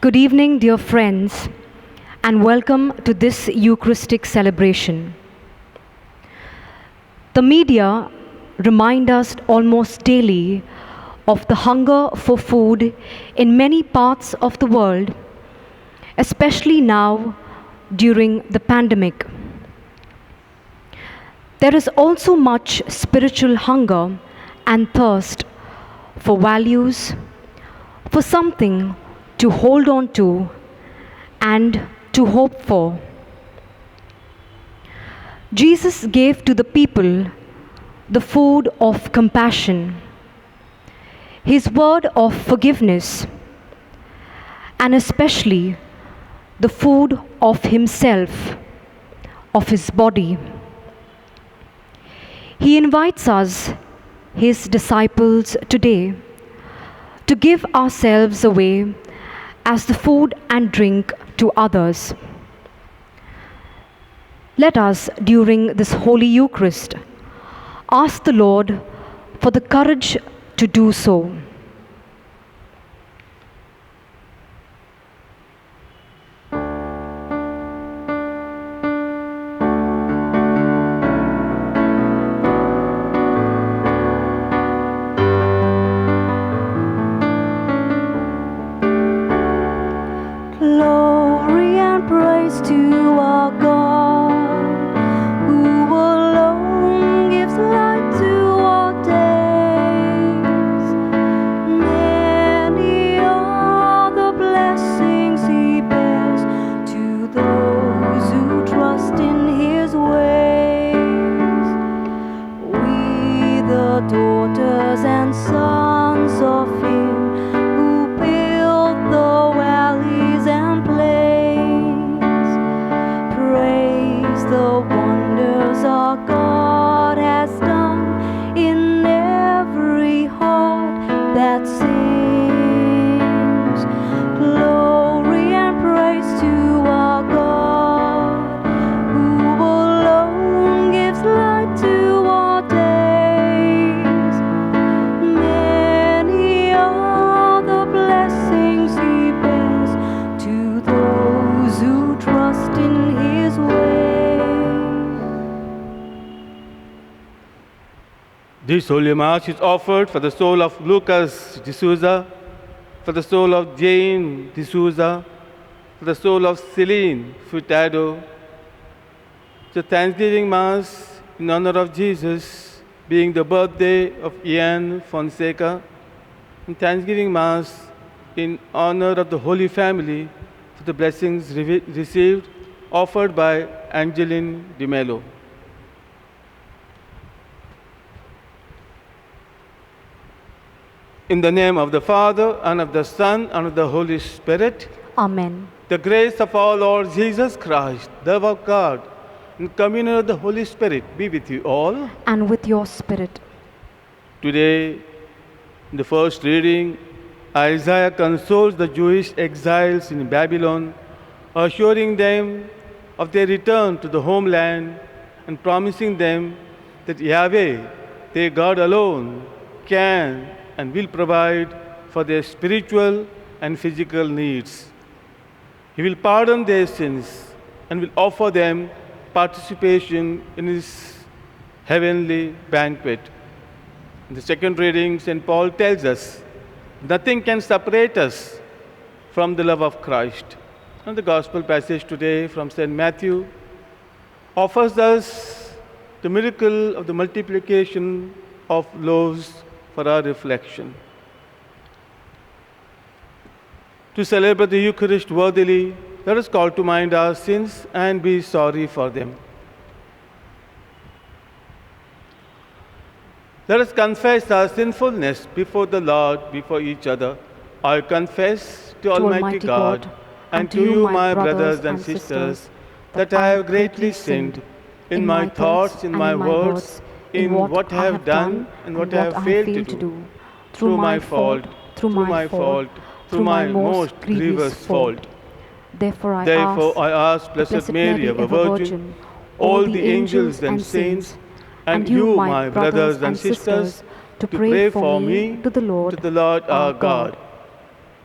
Good evening, dear friends, and welcome to this Eucharistic celebration. The media remind us almost daily of the hunger for food in many parts of the world, especially now during the pandemic. There is also much spiritual hunger and thirst for values, for something to hold on to and to hope for. Jesus gave to the people the food of compassion, his word of forgiveness, and especially the food of himself, of his body. He invites us, his disciples today, to give ourselves away as the food and drink to others. Let us, during this Holy Eucharist, ask the Lord for the courage to do so. Glory and praise to our God, who alone gives light to our days. Many are the blessings he bears to those who trust in his ways. We, the daughters and sons of him, who built the valleys and plains, praise the wonders our God has done in every heart that sings. Glory and praise to our God, who alone gives light to our days. Many are the blessings he bears to those who trust in his ways. This Holy Mass is offered for the soul of Lucas D'Souza, for the soul of Jane D'Souza, for the soul of Celine Furtado. The Thanksgiving Mass in honor of Jesus, being the birthday of Ian Fonseca, and Thanksgiving Mass in honor of the Holy Family for the blessings received, offered by Angeline Di Mello. In the name of the Father, and of the Son, and of the Holy Spirit, Amen. the grace of our Lord Jesus Christ, the love of God, and communion of the Holy Spirit be with you all. And with your spirit. Today, in the first reading, Isaiah consoles the Jewish exiles in Babylon, assuring them of their return to the homeland and promising them that Yahweh, their God alone, can and will provide for their spiritual and physical needs. He will pardon their sins and will offer them participation in his heavenly banquet. In the second reading, St. Paul tells us, nothing can separate us from the love of Christ. And the Gospel passage today from St. Matthew offers us the miracle of the multiplication of loaves for our reflection. To celebrate the Eucharist worthily, let us call to mind our sins and be sorry for them. Let us confess our sinfulness before the Lord, before each other. I confess to Almighty God and to you, my brothers and sisters, that I have greatly sinned in my thoughts, in my words, in what I have done and what I have failed to do, through my fault, through my most grievous fault. Therefore I ask Blessed Mary, ever Virgin, all the angels and saints, and you, my brothers and sisters, to pray for me to the Lord our God.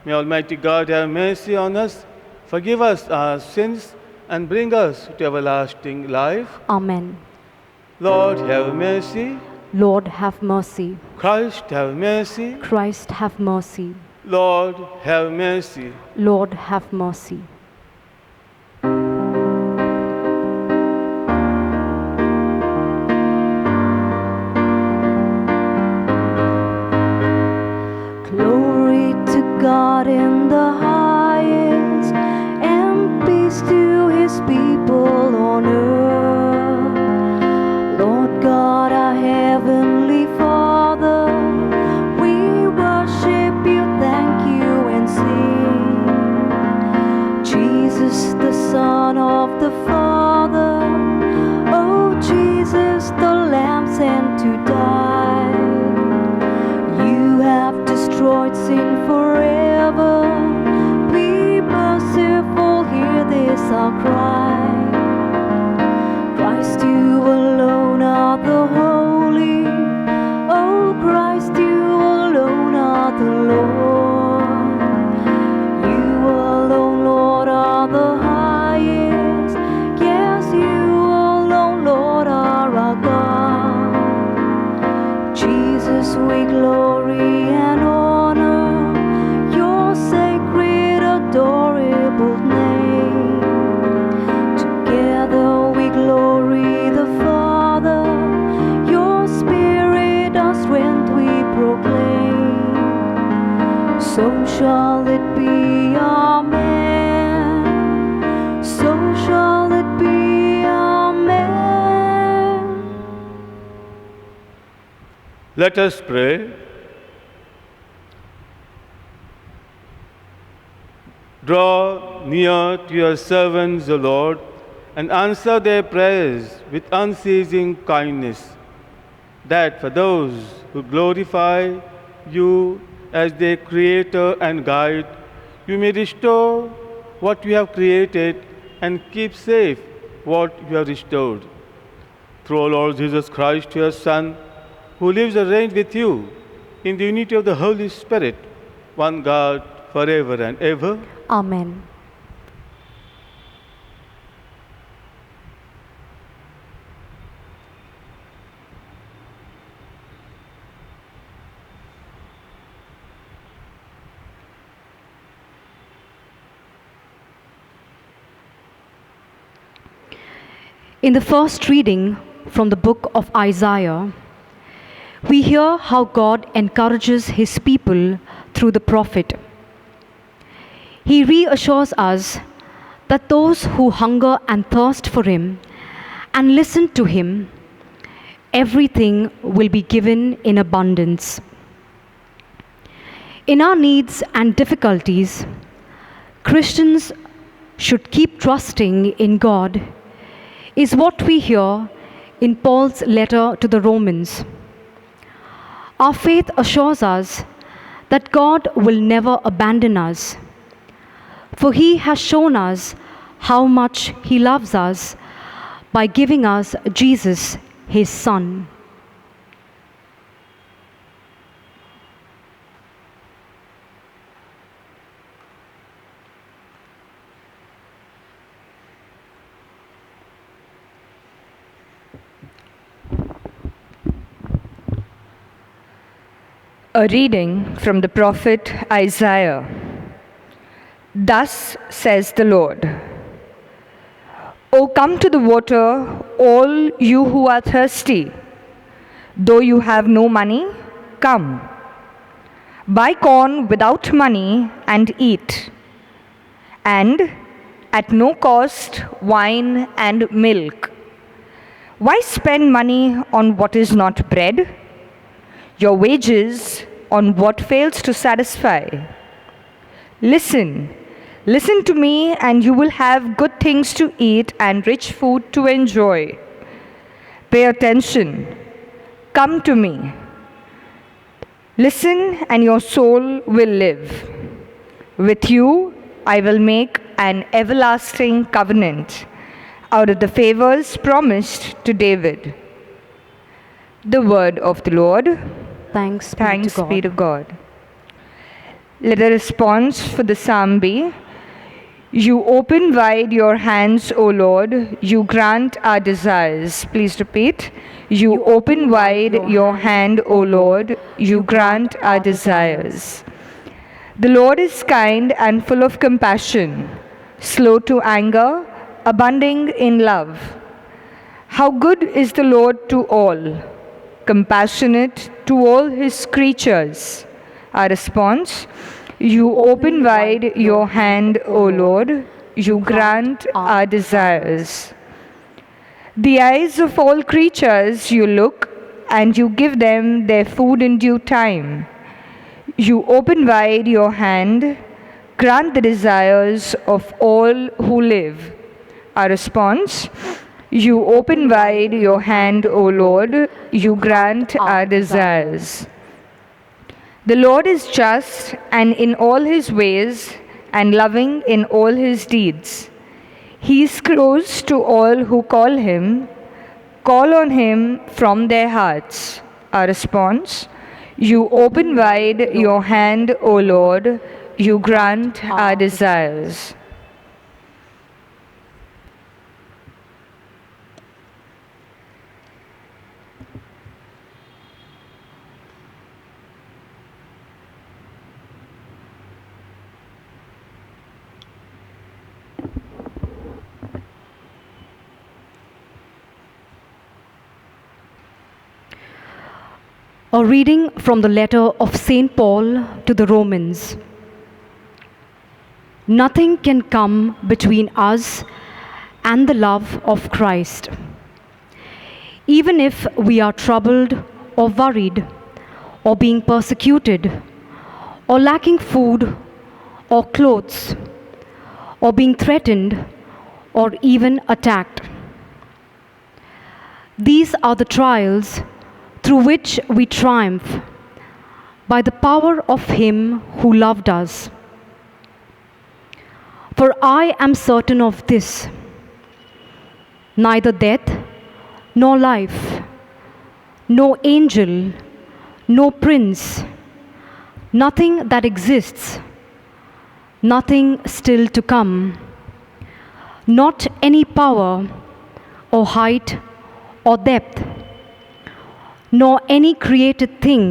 May Almighty God have mercy on us, forgive us our sins, and bring us to everlasting life. Amen. Lord, have mercy. Lord, have mercy. Christ, have mercy. Christ, have mercy. Lord, have mercy. Lord, have mercy. Glory to God in the highest, and peace to his people on earth. Lord God, our heavenly Father, we worship you, thank you, and sing. Jesus, the Son of the Father, oh Jesus, the Lamb sent to die. You have destroyed sin forever. Be merciful, hear this our cry. Christ, you alone are the holy. Oh Christ, you alone are the Lord. You alone, Lord, are the highest. Yes, you alone, Lord, are our God. Jesus, we glory and honor your sacred, adorable name. Together we glory the Father, your Spirit, our strength we proclaim. So shall it be, amen. So shall it be, amen. Let us pray. Draw near to your servants, O Lord, and answer their prayers with unceasing kindness, that for those who glorify you as their Creator and Guide, you may restore what you have created and keep safe what you have restored. Through our Lord Jesus Christ, your Son, who lives and reigns with you in the unity of the Holy Spirit, one God, forever and ever. Amen. In the first reading from the book of Isaiah, we hear how God encourages his people through the prophet. He reassures us that those who hunger and thirst for him and listen to him, everything will be given in abundance. In our needs and difficulties, Christians should keep trusting in God, is what we hear in Paul's letter to the Romans. Our faith assures us that God will never abandon us, for he has shown us how much he loves us by giving us Jesus, his Son. A reading from the prophet Isaiah. Thus says the Lord, O come to the water, all you who are thirsty. Though you have no money, come. Buy corn without money and eat, and at no cost wine and milk. Why spend money on what is not bread? Your wages on what fails to satisfy. Listen to me, and you will have good things to eat and rich food to enjoy. Pay attention. Come to me. Listen, and your soul will live. With you, I will make an everlasting covenant out of the favors promised to David. The word of the Lord. Thanks Thanks be to God. be to God. Let the response for the psalm be, You open wide your hands, O Lord, you grant our desires. Please repeat. You open wide your hand, O Lord, you grant our desires. The Lord is kind and full of compassion, slow to anger, abounding in love. How good is the Lord to all, compassionate to all his creatures. Our response, You open wide your hand, O Lord, you grant our desires. The eyes of all creatures you look, and you give them their food in due time. You open wide your hand, grant the desires of all who live. Our response, You open wide your hand, O Lord, you grant our desires. The Lord is just and in all his ways, and loving in all his deeds. He is close to all who call on him from their hearts. Our response, You open wide your hand, O Lord, you grant our desires. A reading from the letter of St. Paul to the Romans. Nothing can come between us and the love of Christ. Even if we are troubled or worried, or being persecuted, or lacking food or clothes, or being threatened, or even attacked. These are the trials through which we triumph by the power of Him who loved us. For I am certain of this: neither death nor life, no angel, no prince, nothing that exists, nothing still to come, not any power or height or depth, nor any created thing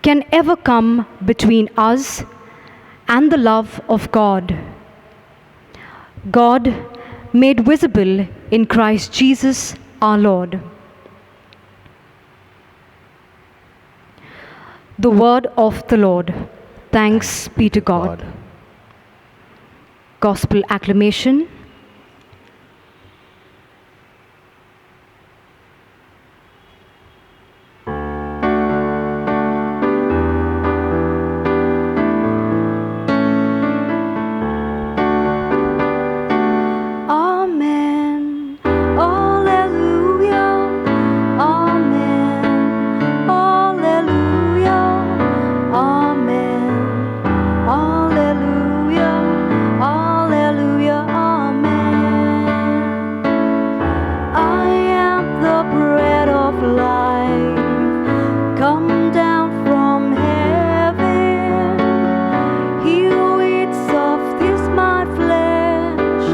can ever come between us and the love of God. God made visible in Christ Jesus our Lord. The word of the Lord. Thanks be to God. Gospel acclamation. Amen. Alleluia. Amen. Alleluia. Amen. Alleluia. Alleluia. Amen. I am the bread of life, come down from heaven. He who eats of this my flesh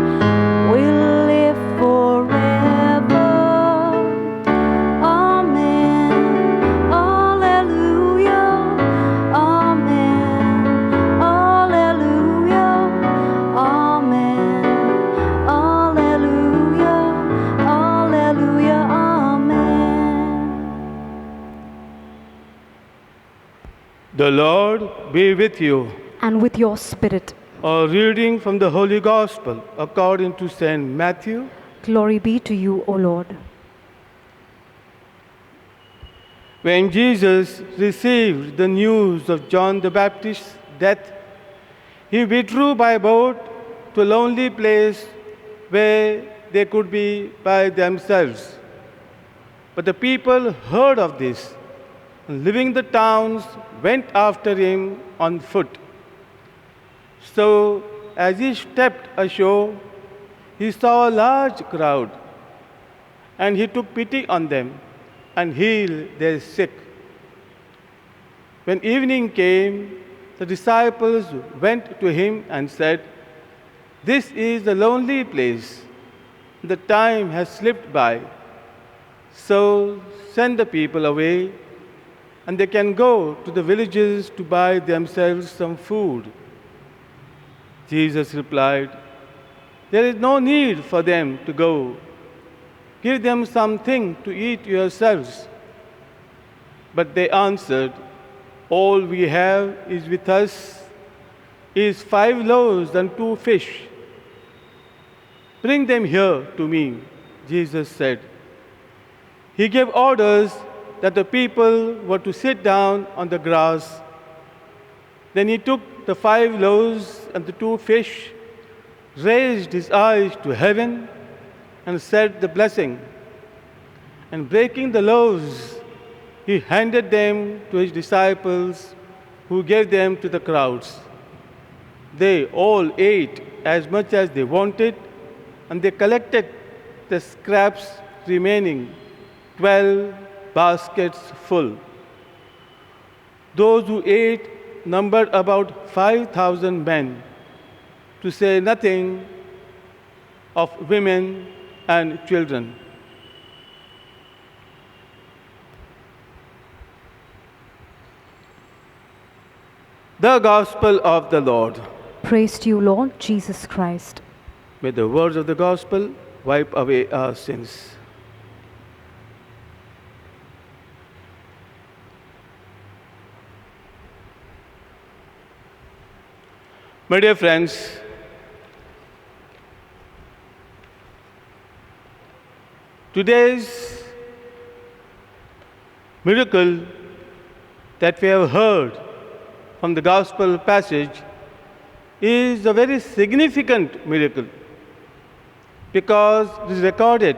will live forever. Amen. Alleluia. Amen. Alleluia. Amen. Alleluia. Alleluia. Amen. The Lord be with you. And with your spirit. A reading from the Holy Gospel according to St. Matthew. Glory be to you, O Lord. When Jesus received the news of John the Baptist's death, he withdrew by boat to a lonely place where they could be by themselves. But the people heard of this, and leaving the towns, went after him on foot. So, as he stepped ashore, he saw a large crowd, and he took pity on them and healed their sick. When evening came, the disciples went to him and said, "This is a lonely place. The time has slipped by. So send the people away, and they can go to the villages to buy themselves some food." Jesus replied, "There is no need for them to go. Give them something to eat yourselves." But they answered, "All we have is with us is 5 loaves and 2 fish." "Bring them here to me," Jesus said. He gave orders that the people were to sit down on the grass. Then he took the 5 loaves and the 2 fish, raised his eyes to heaven, and said the blessing. And breaking the loaves, he handed them to his disciples, who gave them to the crowds. They all ate as much as they wanted, and they collected the scraps remaining, 12 baskets full. Those who ate numbered about 5,000 men, to say nothing of women and children. The Gospel of the Lord. Praise to you, Lord Jesus Christ. May the words of the Gospel wipe away our sins. My dear friends, today's miracle that we have heard from the Gospel passage is a very significant miracle, because it is recorded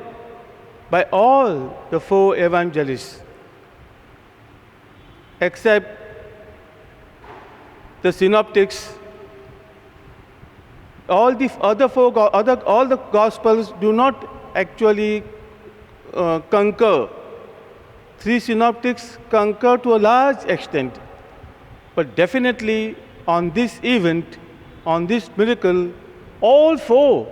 by all the 4 evangelists, except the synoptics. All the Gospels do not actually concur. 3 synoptics concur to a large extent, but definitely on this event, on this miracle, all 4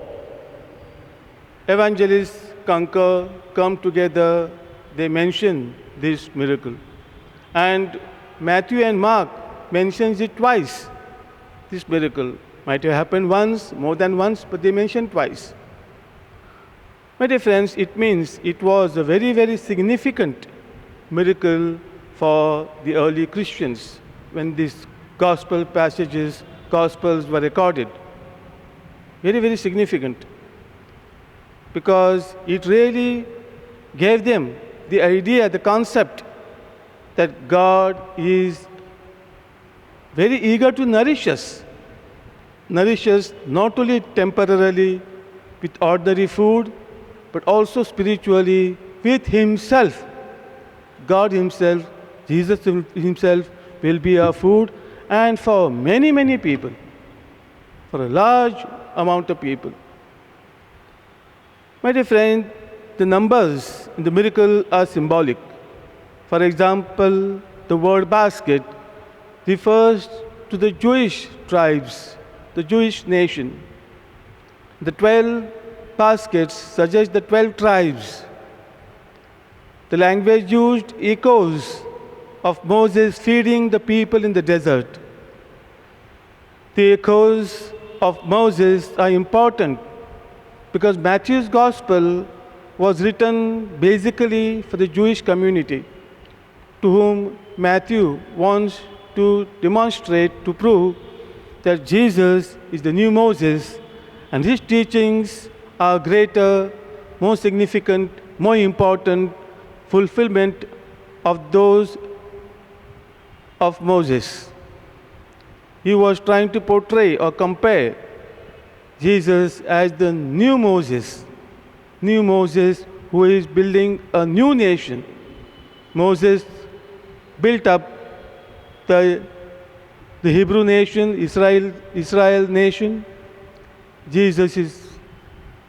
evangelists concur, come together, they mention this miracle. And Matthew and Mark mentions it twice. This miracle might have happened once, more than once, but they mention twice. My dear friends, it means it was a very, very significant miracle for the early Christians when these Gospels were recorded. Very, very significant, because it really gave them the idea, the concept that God is very eager to nourish us not only temporarily with ordinary food, but also spiritually with Himself. God Himself, Jesus Himself will be our food, and for many, many people, for a large amount of people. My dear friend, the numbers in the miracle are symbolic. For example, the word basket refers to the Jewish tribes, the Jewish nation. The 12 baskets suggest the 12 tribes. The language used echoes of Moses feeding the people in the desert. The echoes of Moses are important because Matthew's Gospel was written basically for the Jewish community, to whom Matthew wants to demonstrate, to prove that Jesus is the new Moses, and his teachings are greater, more significant, more important fulfillment of those of Moses. He was trying to portray or compare Jesus as the new Moses who is building a new nation. Moses built up the Hebrew nation, Israel nation. Jesus is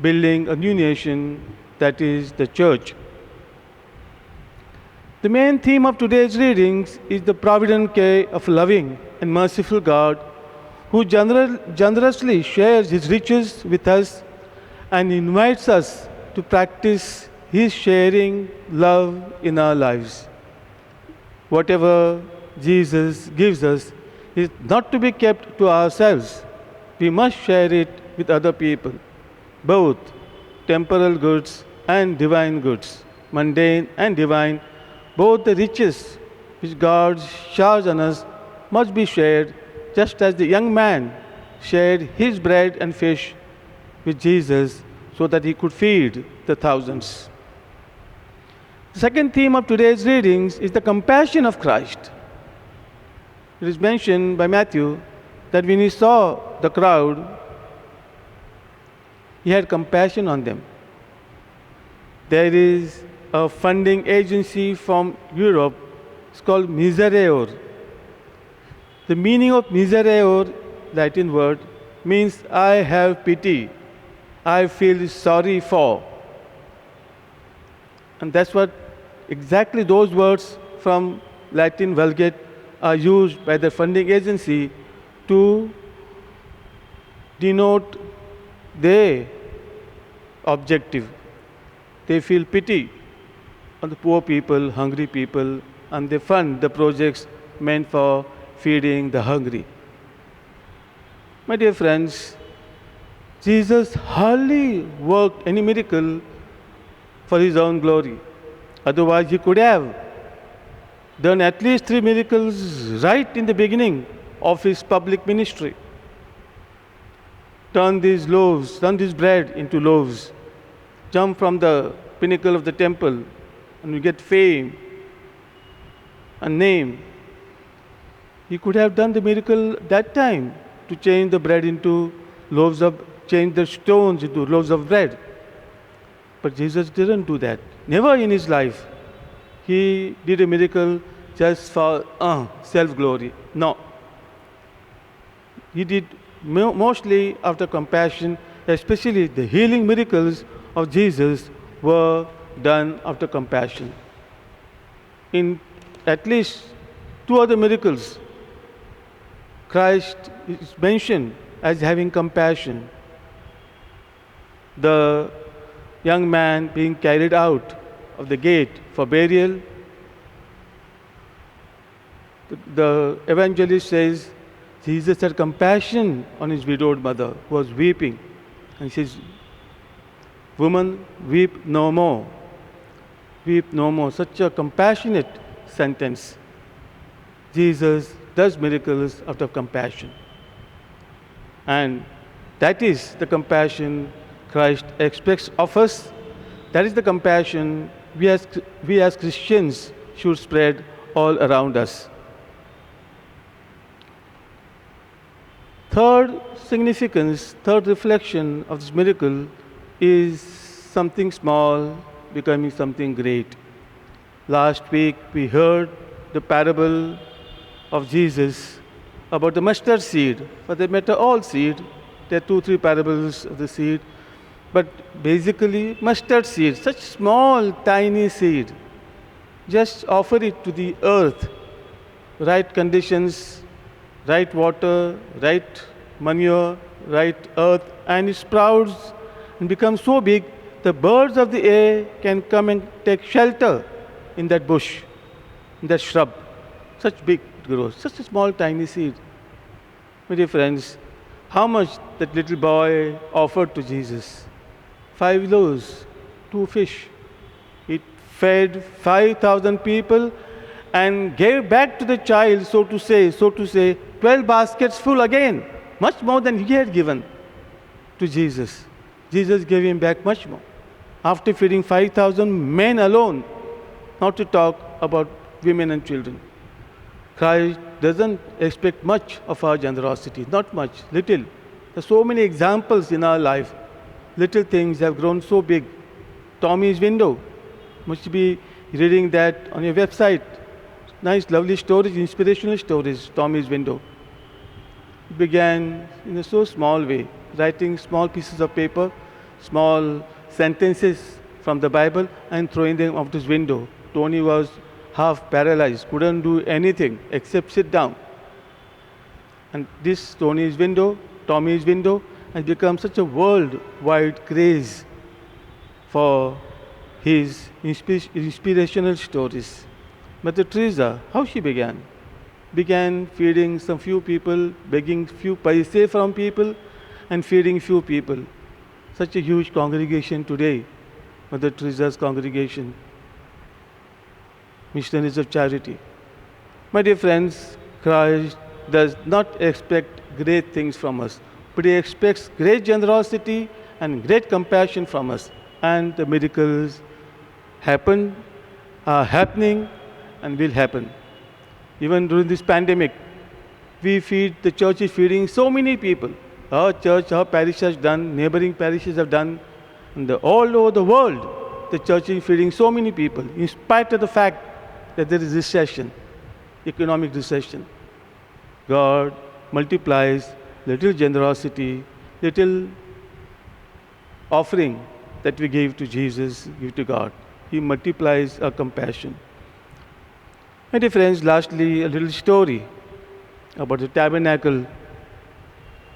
building a new nation, that is the church. The main theme of today's readings is the provident care of a loving and merciful God who generously shares his riches with us and invites us to practice his sharing love in our lives. Whatever Jesus gives us is not to be kept to ourselves. We must share it with other people, both temporal goods and divine goods, mundane and divine. Both the riches which God showers on us must be shared, just as the young man shared his bread and fish with Jesus so that he could feed the thousands. The second theme of today's readings is the compassion of Christ. It is mentioned by Matthew that when he saw the crowd, he had compassion on them. There is a funding agency from Europe. It's called Miserere. The meaning of Miserere, Latin word, means I have pity, I feel sorry for. And that's what exactly those words from Latin Vulgate are used by the funding agency to denote their objective. They feel pity on the poor people, hungry people, and they fund the projects meant for feeding the hungry. My dear friends, Jesus hardly worked any miracle for his own glory. Otherwise, he could have done at least 3 miracles right in the beginning of his public ministry. Turn these bread into loaves, jump from the pinnacle of the temple, and you get fame and name. He could have done the miracle that time to change the bread into change the stones into loaves of bread. But Jesus didn't do that. Never in his life. He did a miracle just for self-glory. No. He did mostly out of compassion, especially the healing miracles of Jesus were done out of compassion. In at least 2 other miracles, Christ is mentioned as having compassion. The young man being carried out of the gate for burial, the evangelist says Jesus had compassion on his widowed mother who was weeping. And he says, "Woman, weep no more. Weep no more." Such a compassionate sentence. Jesus does miracles out of compassion. And that is the compassion Christ expects of us. That is the compassion we as Christians should spread all around us. Third significance, third reflection of this miracle is something small becoming something great. Last week we heard the parable of Jesus about the mustard seed, for that matter all seed. There are 2-3 parables of the seed, but basically mustard seed, such small tiny seed. Just offer it to the earth, right conditions, right water, right manure, right earth, and it sprouts and becomes so big the birds of the air can come and take shelter in that bush, in that shrub. Such big it grows, such a small tiny seed. My dear friends, how much that little boy offered to Jesus? 5 loaves, 2 fish. It fed 5,000 people and gave back to the child, so to say, 12 baskets full again, much more than he had given to Jesus. Jesus gave him back much more. After feeding 5,000 men alone, not to talk about women and children. Christ doesn't expect much of our generosity, not much, little. There are so many examples in our life. Little things have grown so big. Tommy's window, must be reading that on your website. Nice, lovely stories, inspirational stories, Tommy's window. It began in a so small way, writing small pieces of paper, small sentences from the Bible and throwing them out his window. Tony was half paralyzed, couldn't do anything except sit down. And this Tommy's window, has become such a worldwide craze for his inspirational stories. Mother Teresa, how she began? Began feeding some few people, begging few paise from people, and feeding few people. Such a huge congregation today, Mother Teresa's congregation, Missionaries of Charity. My dear friends, Christ does not expect great things from us, but He expects great generosity and great compassion from us. And the miracles happen, are happening, and will happen. Even during this pandemic, the church is feeding so many people. Our church, our parish has done, neighboring parishes have done, and all over the world, the church is feeding so many people, in spite of the fact that there is recession, economic recession. God multiplies little generosity, little offering that we give to Jesus, give to God. He multiplies our compassion. My dear friends, lastly, a little story about the tabernacle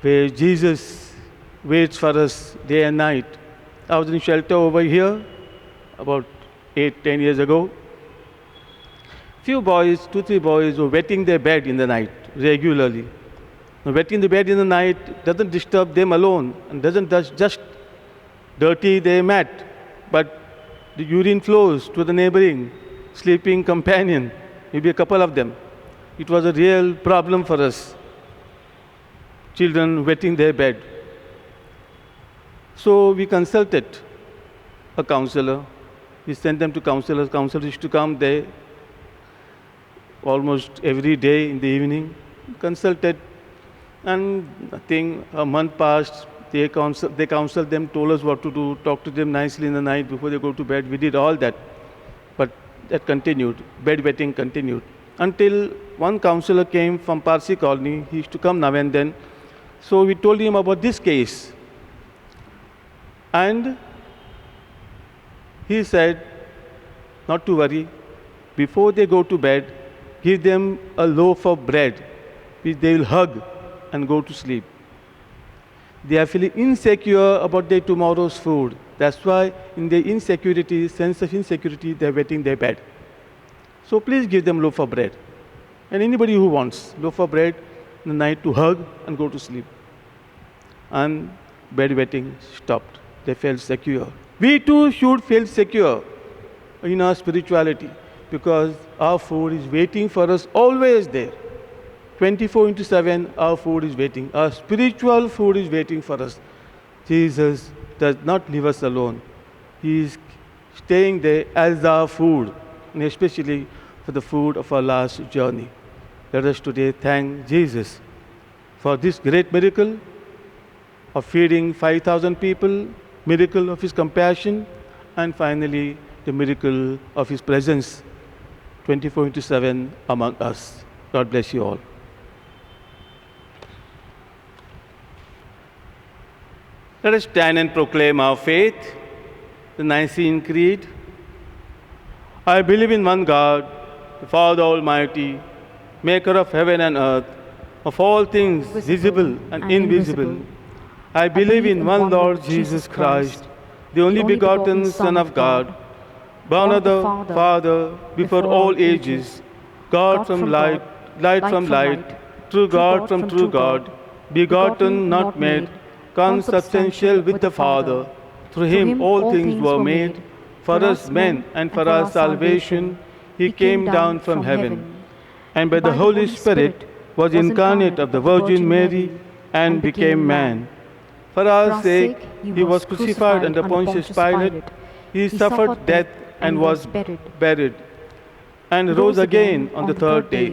where Jesus waits for us day and night. I was in shelter over here about 8-10 years ago. Few boys, 2-3 boys were wetting their bed in the night regularly. Now, wetting the bed in the night doesn't disturb them alone and doesn't just dirty their mat, but the urine flows to the neighboring sleeping companion, maybe a couple of them. It was a real problem for us, children wetting their bed. So we consulted a counselor. We sent them to counselors. Counselors used to come there almost every day in the evening, consulted, and I think a month passed. They counseled them, told us what to do, talked to them nicely in the night before they go to bed. We did all that. But that continued. Bedwetting continued. Until one counselor came from Parsi colony. He used to come now and then. So we told him about this case. And he said, not to worry. Before they go to bed, give them a loaf of bread, which they will hug and go to sleep. They are feeling insecure about their tomorrow's food. That's why in their insecurity, sense of insecurity, they are wetting their bed. So please give them loaf of bread. And anybody who wants loaf of bread in the night to hug and go to sleep. And bedwetting stopped. They felt secure. We too should feel secure in our spirituality because our food is waiting for us always there. 24/7, our food is waiting. Our spiritual food is waiting for us. Jesus does not leave us alone. He is staying there as our food, and especially for the food of our last journey. Let us today thank Jesus for this great miracle of feeding 5,000 people, miracle of His compassion, and finally the miracle of His presence 24/7 among us. God bless you all. Let us stand and proclaim our faith, the Nicene Creed. I believe in one God, the Father Almighty, maker of heaven and earth, of all things visible and invisible. I believe in one Lord Jesus Christ, the only begotten Son of God, born of the Father before all ages, God from light, light from light, true God from true God, begotten, not made, consubstantial with the Father. Through Him all things were made. For us men and for our salvation, He came down from heaven, and by the Holy Spirit was incarnate of the Virgin Mary and became man. For our sake, He was crucified under Pontius Pilate. He suffered death and was buried, and rose again on the third day,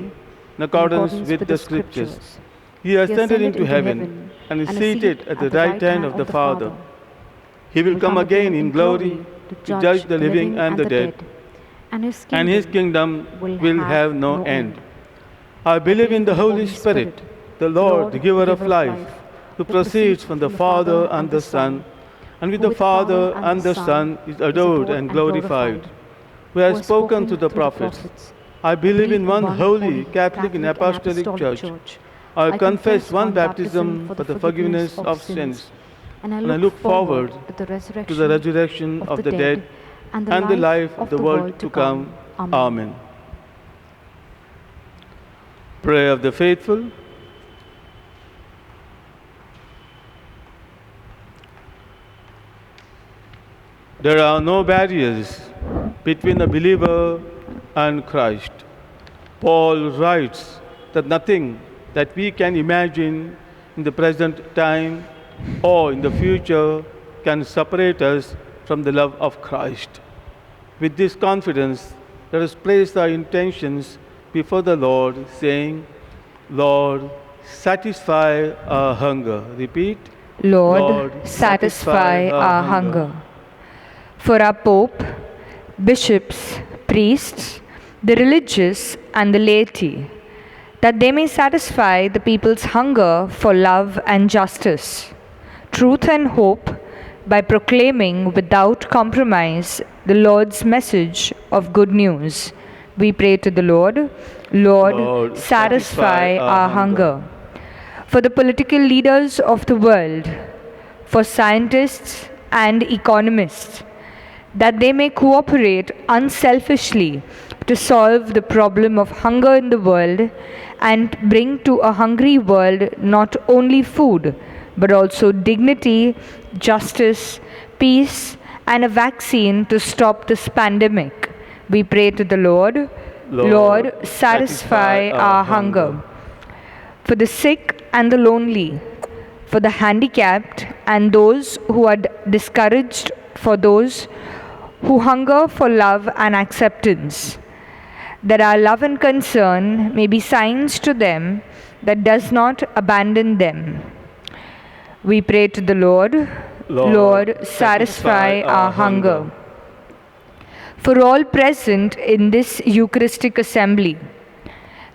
in accordance with the Scriptures. He ascended into heaven and is seated at the right hand of the Father. He will come again in glory to judge the living and the dead, and His kingdom will have no end. I believe in the Holy Spirit, the Lord, the giver of life, who proceeds from the Father and the Son, and with the Father and the Son is adored and glorified, who has spoken to the prophets. I believe in one holy Catholic and Apostolic Church. I confess one baptism for the forgiveness of sins. And And I look forward to the resurrection of the dead and the life of the world to come. Amen. Prayer of the faithful. There are no barriers between the believer and Christ. Paul writes that nothing that we can imagine in the present time or in the future can separate us from the love of Christ. With this confidence, let us place our intentions before the Lord, saying, Lord, satisfy our hunger. Repeat. Lord, satisfy our hunger. For our Pope, bishops, priests, the religious, and the laity, that they may satisfy the people's hunger for love and justice, truth and hope, by proclaiming without compromise the Lord's message of good news. We pray to the Lord. Lord, satisfy our hunger. For the political leaders of the world, for scientists and economists, that they may cooperate unselfishly to solve the problem of hunger in the world and bring to a hungry world not only food, but also dignity, justice, peace, and a vaccine to stop this pandemic. We pray to the Lord. Lord, satisfy our hunger. For the sick and the lonely, for the handicapped and those who are discouraged, for those who hunger for love and acceptance, that our love and concern may be signs to them that does not abandon them. We pray to the Lord. Lord, satisfy our hunger. For all present in this Eucharistic assembly,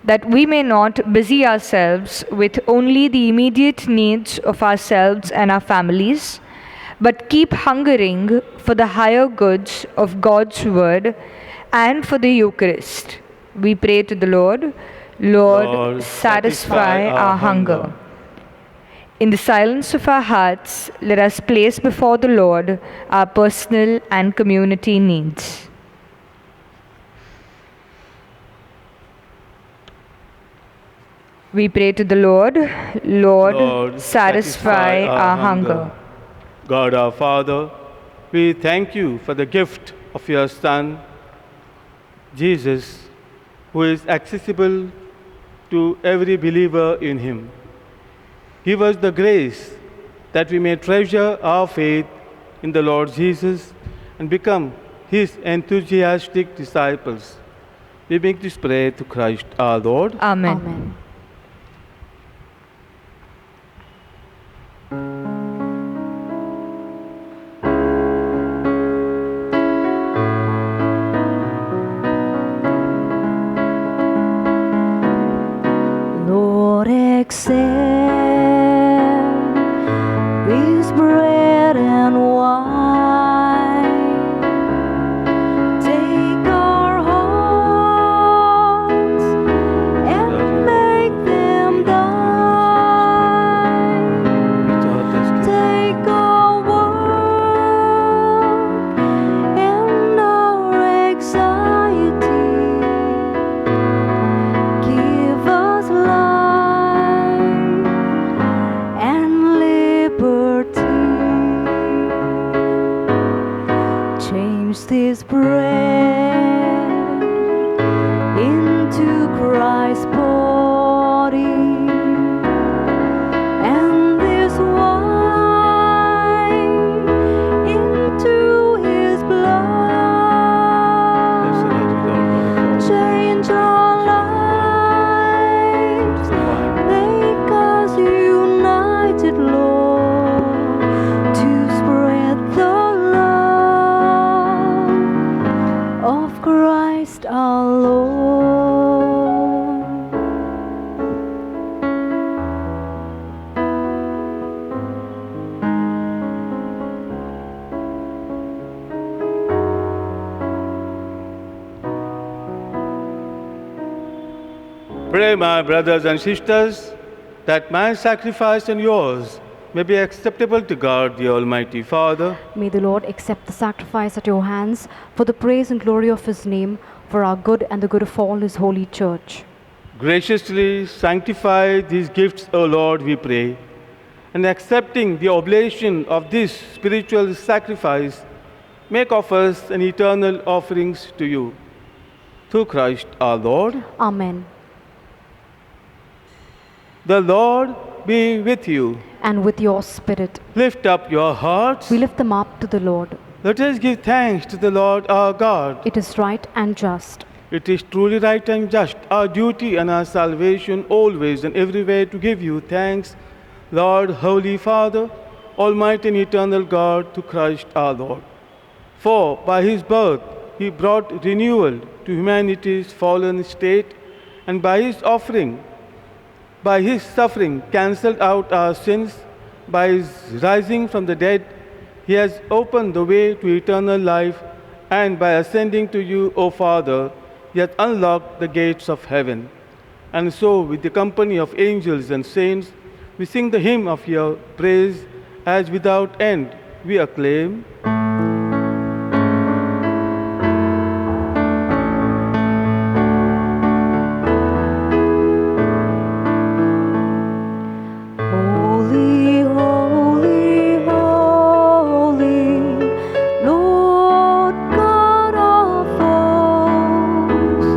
that we may not busy ourselves with only the immediate needs of ourselves and our families, but keep hungering for the higher goods of God's Word and for the Eucharist. We pray to the Lord. Lord, satisfy our hunger. In the silence of our hearts, let us place before the Lord our personal and community needs. We pray to the Lord. Lord, satisfy our hunger. God our Father, we thank you for the gift of your Son, Jesus, who is accessible to every believer in him. Give us the grace that we may treasure our faith in the Lord Jesus and become his enthusiastic disciples. We make this prayer to Christ our Lord. Amen. Amen. Lord, accept this bread and wine. Take our hearts and make them thine. Take our work and our anxiety. Give us life and liberty. Change this bread into Christ's body and this wine into his blood. Change our lives, make us united, Lord, to spread the love of Christ our Lord. Pray, my brothers and sisters, that my sacrifice and yours may be acceptable to God, the Almighty Father. May the Lord accept the sacrifice at your hands for the praise and glory of his name, for our good and the good of all his holy church. Graciously sanctify these gifts, O Lord, we pray, and accepting the oblation of this spiritual sacrifice, make of us an eternal offerings to you. Through Christ our Lord. Amen. The Lord be with you. And with your spirit, Lift up your hearts. we lift them up to the Lord. Let us give thanks to the Lord our God. It is right and just. It is truly right and just, our duty and our salvation, always and everywhere to give you thanks, Lord, Holy Father, Almighty and eternal God, to Christ our Lord. For by his birth he brought renewal to humanity's fallen state, and by his offering, by his suffering, cancelled out our sins. By his rising from the dead, he has opened the way to eternal life, and by ascending to you, O Father, he has unlocked the gates of heaven. And so, with the company of angels and saints, we sing the hymn of your praise, as without end we acclaim. Holy, holy, holy, Lord God of hosts.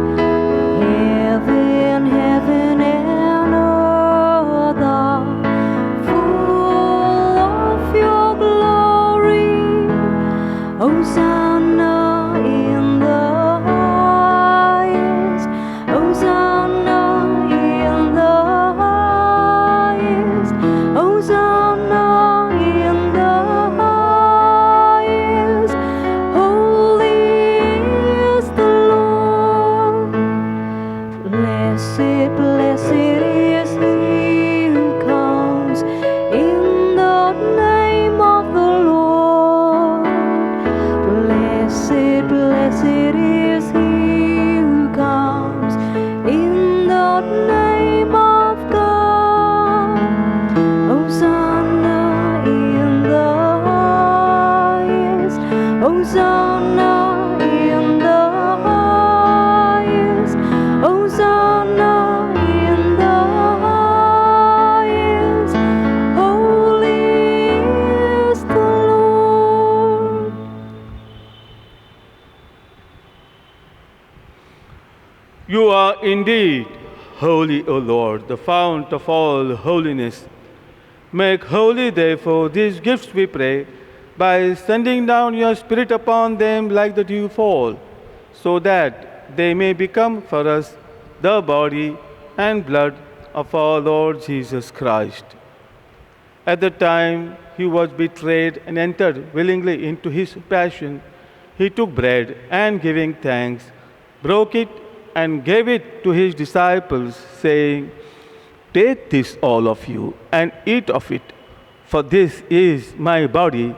Heaven, heaven and earth are full of your glory. Hosanna in the highest. Hosanna in the highest. Hosanna in the highest. Holy is the Lord. Blessed, blessed is he who comes in the name of the Lord. Blessed, blessed is he who comes in the name of God. Hosanna in the highest. Hosanna in the highest. Hosanna in the highest. Holy is the Lord. You are indeed holy, O Lord, the fount of all holiness. Make holy, therefore, these gifts, we pray, by sending down your Spirit upon them like the dew fall, so that they may become for us the body and blood of our Lord Jesus Christ. At the time he was betrayed and entered willingly into his passion, he took bread and, giving thanks, broke it and gave it to his disciples, saying, "Take this, all of you, and eat of it, for this is my body,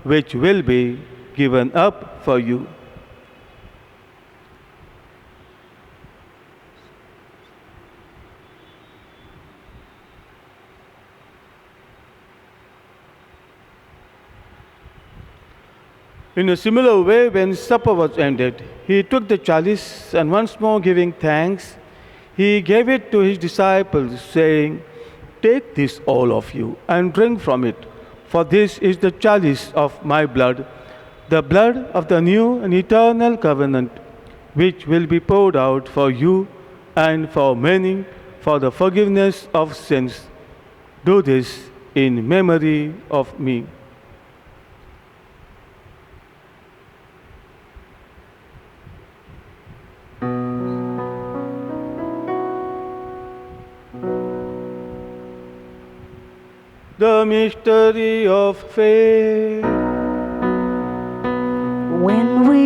which will be given up for you." In a similar way, when supper was ended, he took the chalice and, once more giving thanks, he gave it to his disciples, saying, "Take this, all of you, and drink from it, for this is the chalice of my blood, the blood of the new and eternal covenant, which will be poured out for you and for many for the forgiveness of sins. Do this in memory of me." The mystery of faith. When we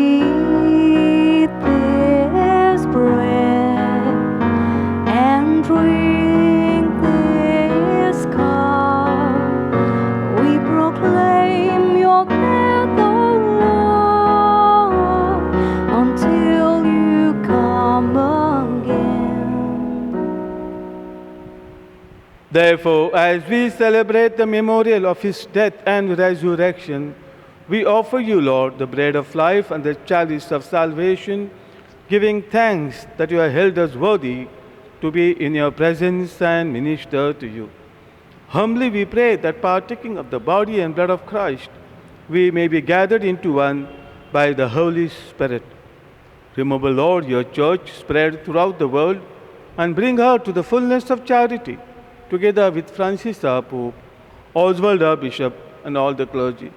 eat this bread and drink this cup, we proclaim your death, O Lord, until you come again. Therefore, as we celebrate the memorial of his death and resurrection, we offer you, Lord, the bread of life and the chalice of salvation, giving thanks that you have held us worthy to be in your presence and minister to you. Humbly we pray that partaking of the body and blood of Christ, we may be gathered into one by the Holy Spirit. Remember, Lord, your church spread throughout the world and bring her to the fullness of charity, together with Francis our Pope, Oswald our Bishop, and all the clergy.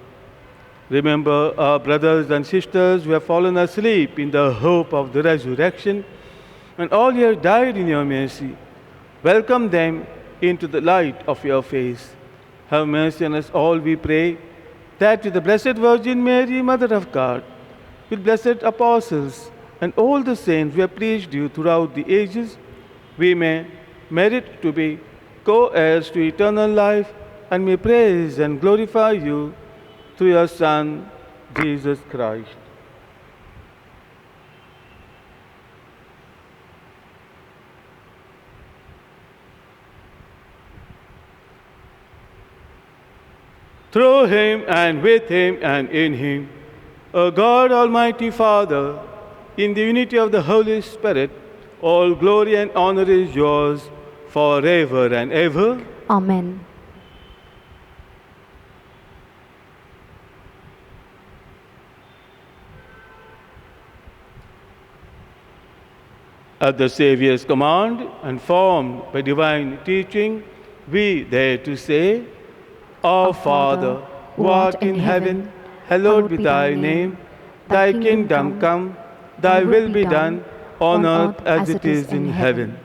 Remember our brothers and sisters who have fallen asleep in the hope of the resurrection, and all who have died in your mercy. Welcome them into the light of your face. Have mercy on us all, we pray, that with the Blessed Virgin Mary, Mother of God, with blessed apostles and all the saints who have pleased you throughout the ages, we may merit to be co-heirs to eternal life and may praise and glorify you through your Son, Jesus Christ. Through him and with him and in him, O God, Almighty Father, in the unity of the Holy Spirit, all glory and honor is yours forever and ever. Amen. At the Saviour's command and formed by divine teaching, we dare to say, Our Father, who art in heaven, hallowed be thy name. Thy kingdom come, thy will be done, on earth as it is in heaven.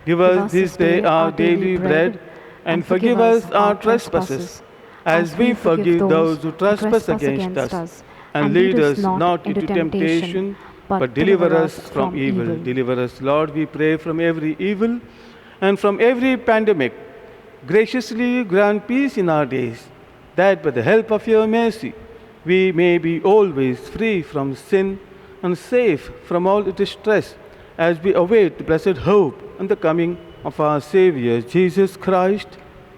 Give us this day our daily bread, and forgive us our trespasses, as we forgive those who trespass against us. And lead us not into temptation, but deliver us from evil. Deliver us, Lord, we pray, from every evil and from every pandemic. Graciously grant peace in our days, that by the help of your mercy, we may be always free from sin and safe from all distress, as we await the blessed hope and the coming of our Savior, Jesus Christ.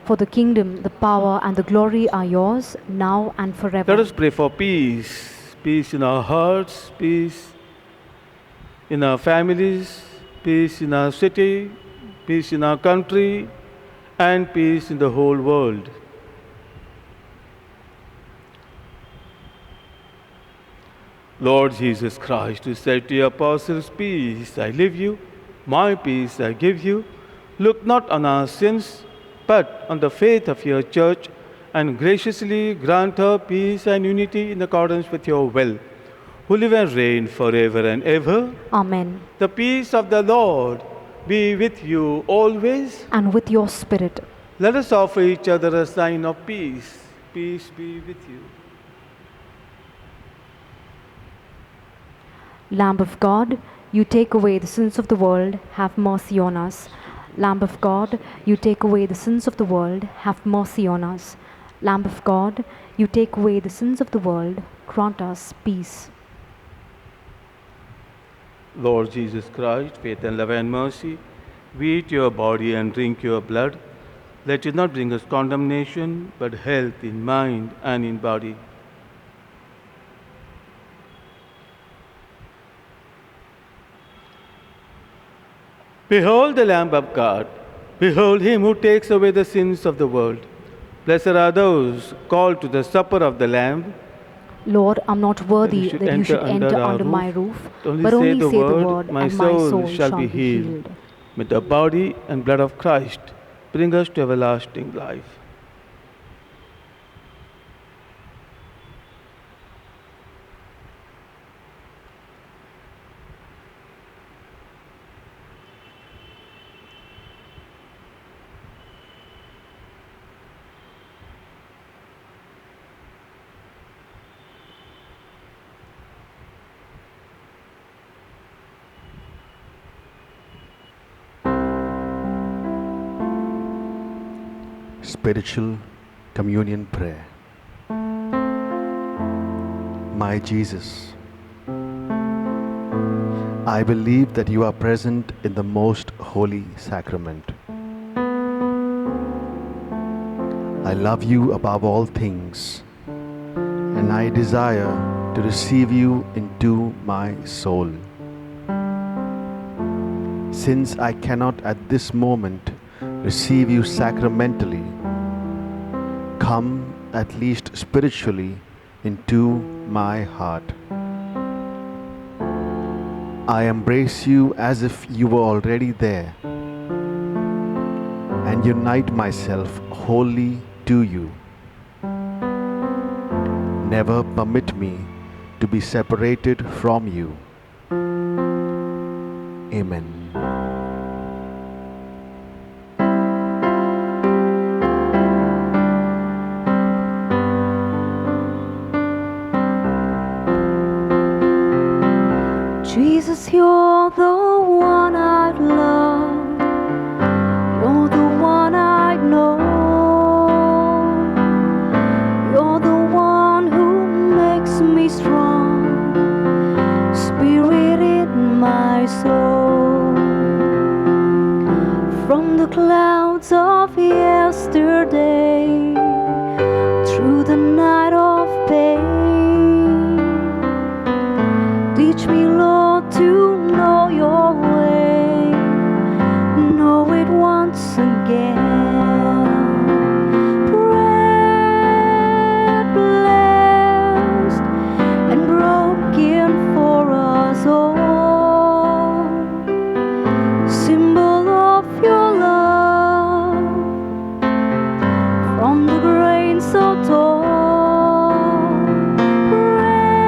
For the kingdom, the power, and the glory are yours, now and forever. Let us pray for peace. Peace in our hearts, peace in our families, peace in our city, peace in our country, and peace in the whole world. Lord Jesus Christ, who said to your apostles, Peace I leave you, my peace I give you, look not on our sins, but on the faith of your church, and graciously grant her peace and unity in accordance with your will, who live and reign forever and ever. Amen. The peace of the Lord be with you always. And with your spirit. Let us offer each other a sign of peace. Peace be with you. Lamb of God, you take away the sins of the world, have mercy on us. Lamb of God, you take away the sins of the world, have mercy on us. Lamb of God, you take away the sins of the world, grant us peace. Lord Jesus Christ, faith and love and mercy, we eat your body and drink your blood. Let it not bring us condemnation, but health in mind and in body. Behold the Lamb of God. Behold him who takes away the sins of the world. Blessed are those called to the supper of the Lamb. Lord, I'm not worthy that you should enter under my roof, but only say the word, my and my soul shall be healed. May the body and blood of Christ bring us to everlasting life. Spiritual Communion Prayer. My Jesus, I believe that you are present in the most holy sacrament. I love you above all things, and I desire to receive you into my soul. Since I cannot at this moment receive you sacramentally, come at least spiritually into my heart. I embrace you as if you were already there, and unite myself wholly to you. Never permit me to be separated from you. Amen. Jesus, you're the one I'd love. You're the one I know. You're the one who makes me strong. Spirit in my soul. From the clouds of yesterday, through the night of pain, teach me, Lord, to know your way, know it once again. Bread blessed and broken for us all, symbol of your love, from the grain so tall. Bread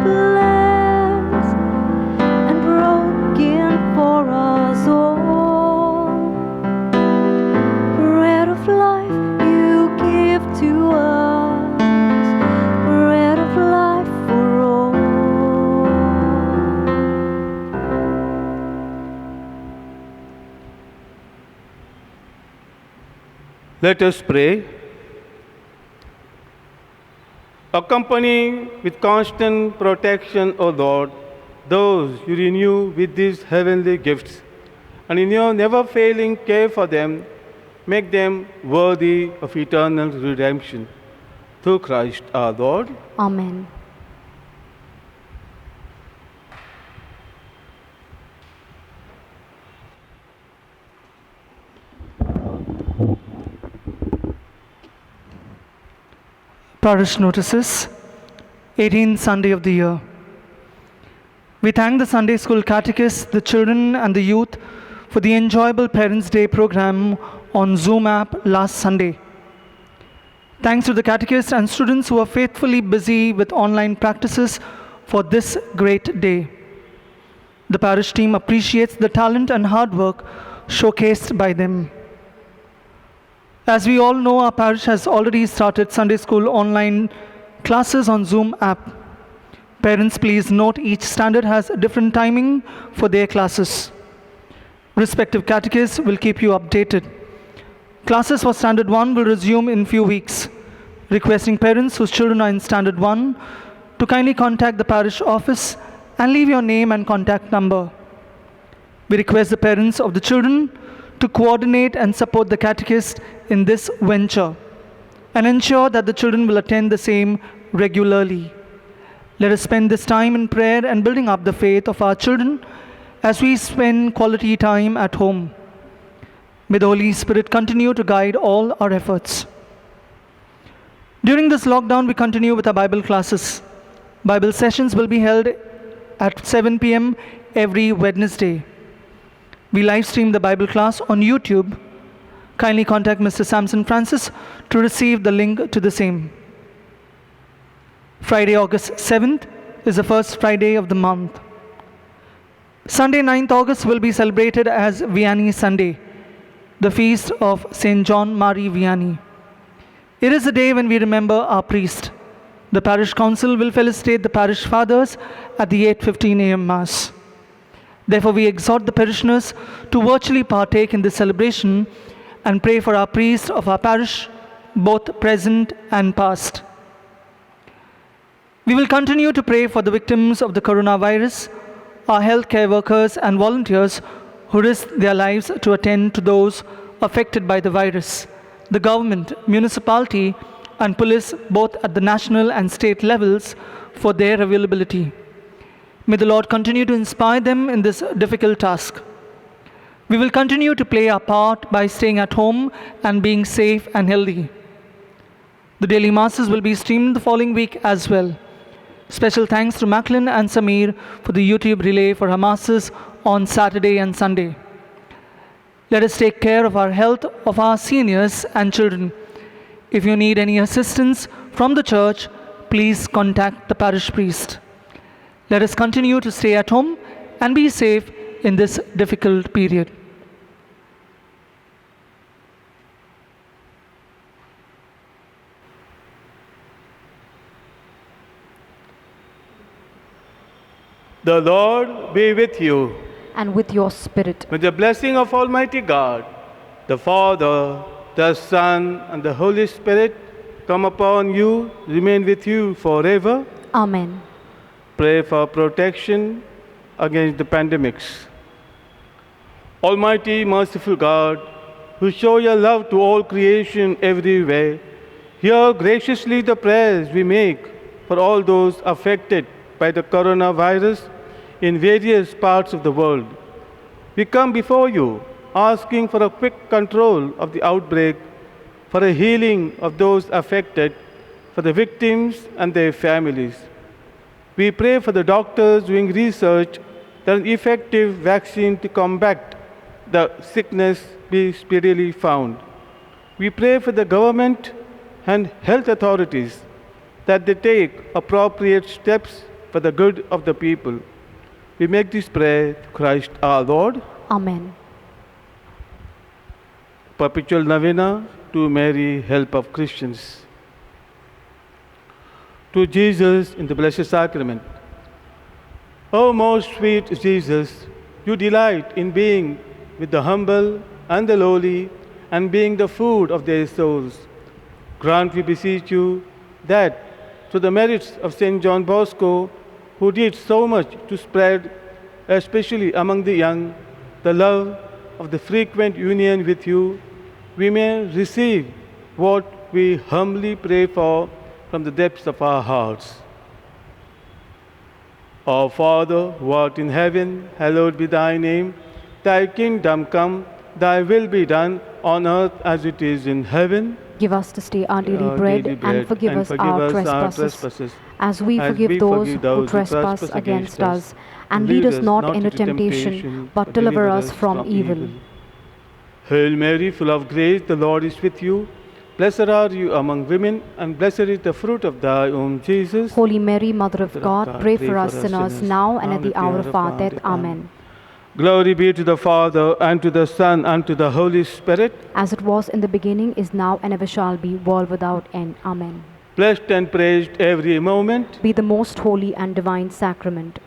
blessed and broken for us all. Bread of life you give to us, bread of life for all. Let us pray. Accompanying with constant protection, O Lord, those you renew with these heavenly gifts, and in your never failing care for them, make them worthy of eternal redemption. Through Christ our Lord. Amen. Parish notices, 18th Sunday of the year. We thank the Sunday School catechists, the children and the youth for the enjoyable Parents' Day program on Zoom app last Sunday. Thanks to the catechists and students who are faithfully busy with online practices for this great day. The parish team appreciates the talent and hard work showcased by them. As we all know, our parish has already started Sunday School online classes on Zoom app. Parents, please note each standard has a different timing for their classes. Respective catechists will keep you updated. Classes for Standard 1 will resume in few weeks. Requesting parents whose children are in Standard 1 to kindly contact the parish office and leave your name and contact number. We request the parents of the children to coordinate and support the catechist in this venture and ensure that the children will attend the same regularly. Let us spend this time in prayer and building up the faith of our children as we spend quality time at home. May the Holy Spirit continue to guide all our efforts. During this lockdown, we continue with our Bible classes. Bible sessions will be held at 7 p.m. every Wednesday. We live stream the Bible class on YouTube. Kindly contact Mr. Samson Francis to receive the link to the same. Friday, August 7th is the first Friday of the month. Sunday, 9th August will be celebrated as Vianney Sunday, the feast of St. John Marie Vianney. It is a day when we remember our priest. The parish council will felicitate the parish fathers at the 8:15 a.m. Mass. Therefore, we exhort the parishioners to virtually partake in this celebration and pray for our priests of our parish, both present and past. We will continue to pray for the victims of the coronavirus, our healthcare workers and volunteers who risk their lives to attend to those affected by the virus, the government, municipality, and police, both at the national and state levels, for their availability. May the Lord continue to inspire them in this difficult task. We will continue to play our part by staying at home and being safe and healthy. The daily masses will be streamed the following week as well. Special thanks to Macklin and Samir for the YouTube relay for our masses on Saturday and Sunday. Let us take care of our health, of our seniors and children. If you need any assistance from the church, please contact the parish priest. Let us continue to stay at home and be safe in this difficult period. The Lord be with you. And with your spirit. With the blessing of Almighty God, the Father, the Son, and the Holy Spirit come upon you, remain with you forever. Amen. Pray for protection against the pandemics. Almighty, merciful God, who show your love to all creation everywhere, hear graciously the prayers we make for all those affected by the coronavirus in various parts of the world. We come before you asking for a quick control of the outbreak, for a healing of those affected, for the victims and their families. We pray for the doctors doing research that an effective vaccine to combat the sickness be speedily found. We pray for the government and health authorities that they take appropriate steps for the good of the people. We make this prayer to Christ our Lord. Amen. Perpetual Novena to Mary, help of Christians. To Jesus in the Blessed Sacrament. O most sweet Jesus, you delight in being with the humble and the lowly and being the food of their souls. Grant, we beseech you, that through the merits of St. John Bosco, who did so much to spread, especially among the young, the love of the frequent union with you, we may receive what we humbly pray for from the depths of our hearts. Our Father, who art in heaven, hallowed be thy name. Thy kingdom come, thy will be done on earth as it is in heaven. Give us this day our daily bread, and forgive us our trespasses, as we forgive those who trespass against us. And lead us not into temptation, but deliver us from evil. Hail Mary, full of grace, the Lord is with you. Blessed are you among women, and blessed is the fruit of thy womb, Jesus. Holy Mary, Mother of God, pray for us sinners now and at the hour of our death. Amen. Glory be to the Father, and to the Son, and to the Holy Spirit. As it was in the beginning, is now, and ever shall be, world without end. Amen. Blessed and praised every moment. Be the most holy and divine sacrament.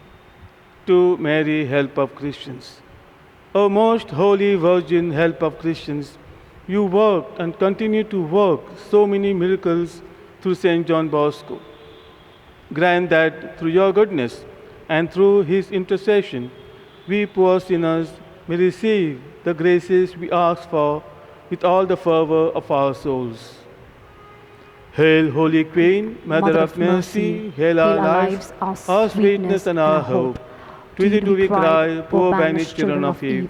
To Mary, help of Christians. O most holy Virgin, help of Christians, you worked and continue to work so many miracles through St. John Bosco. Grant that through your goodness and through his intercession, we poor sinners may receive the graces we ask for with all the fervor of our souls. Hail, Holy Queen, Mother of Mercy, hail our lives, our sweetness and our hope. To thee do we cry, poor banished children of Eve.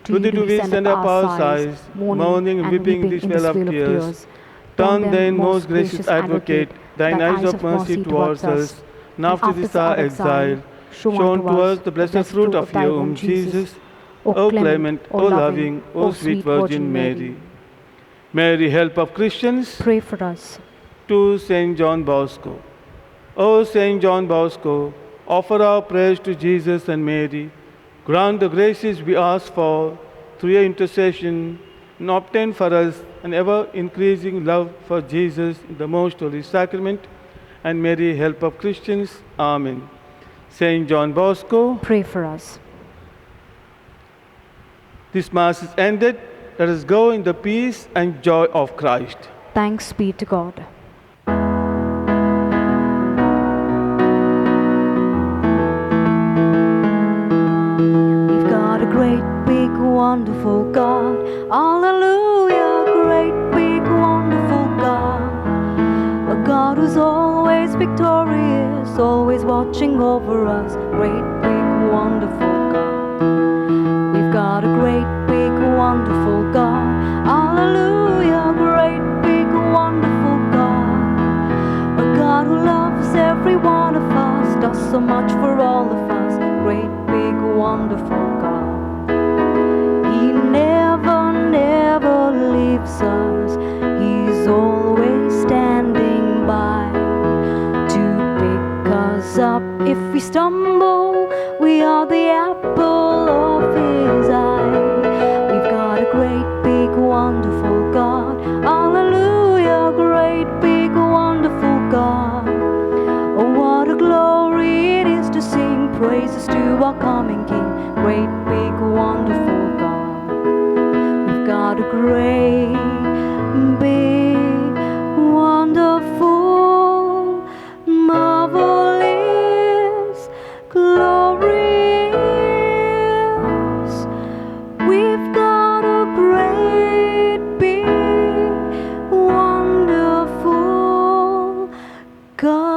To thee do we send up our sighs, mourning and weeping this well of tears. Turn then, most gracious Advocate, thine eyes of mercy towards us, and after this our exile, show unto us the blessed fruit of your womb, Jesus. O clement, O loving, O sweet Virgin Mary. Mary, help of Christians. Pray for us. To St. John Bosco. O St. John Bosco, offer our prayers to Jesus and Mary. Grant the graces we ask for through your intercession, and obtain for us an ever increasing love for Jesus in the most holy sacrament, and Mary, help of Christians. Amen. St. John Bosco. Pray for us. This Mass is ended. Let us go in the peace and joy of Christ. Thanks be to God. We've got a great, big, wonderful God. Hallelujah, great, big, loves, always watching over us. Great, big, wonderful God. We've got a great, big, wonderful God. Hallelujah, great, big, wonderful God. A God who loves every one of us, does so much for all of us. Great, big, wonderful God. He never, never leaves us. He's always standing by to pick us up. If we stumble, we are the apple of His eye. We've got a great, big, wonderful God. Hallelujah, great, big, wonderful God. Oh, what a glory it is to sing praises to our coming King. Great, big, wonderful God. We've got a great, big, wonderful, marvelous, glorious. We've got a great, big, wonderful God.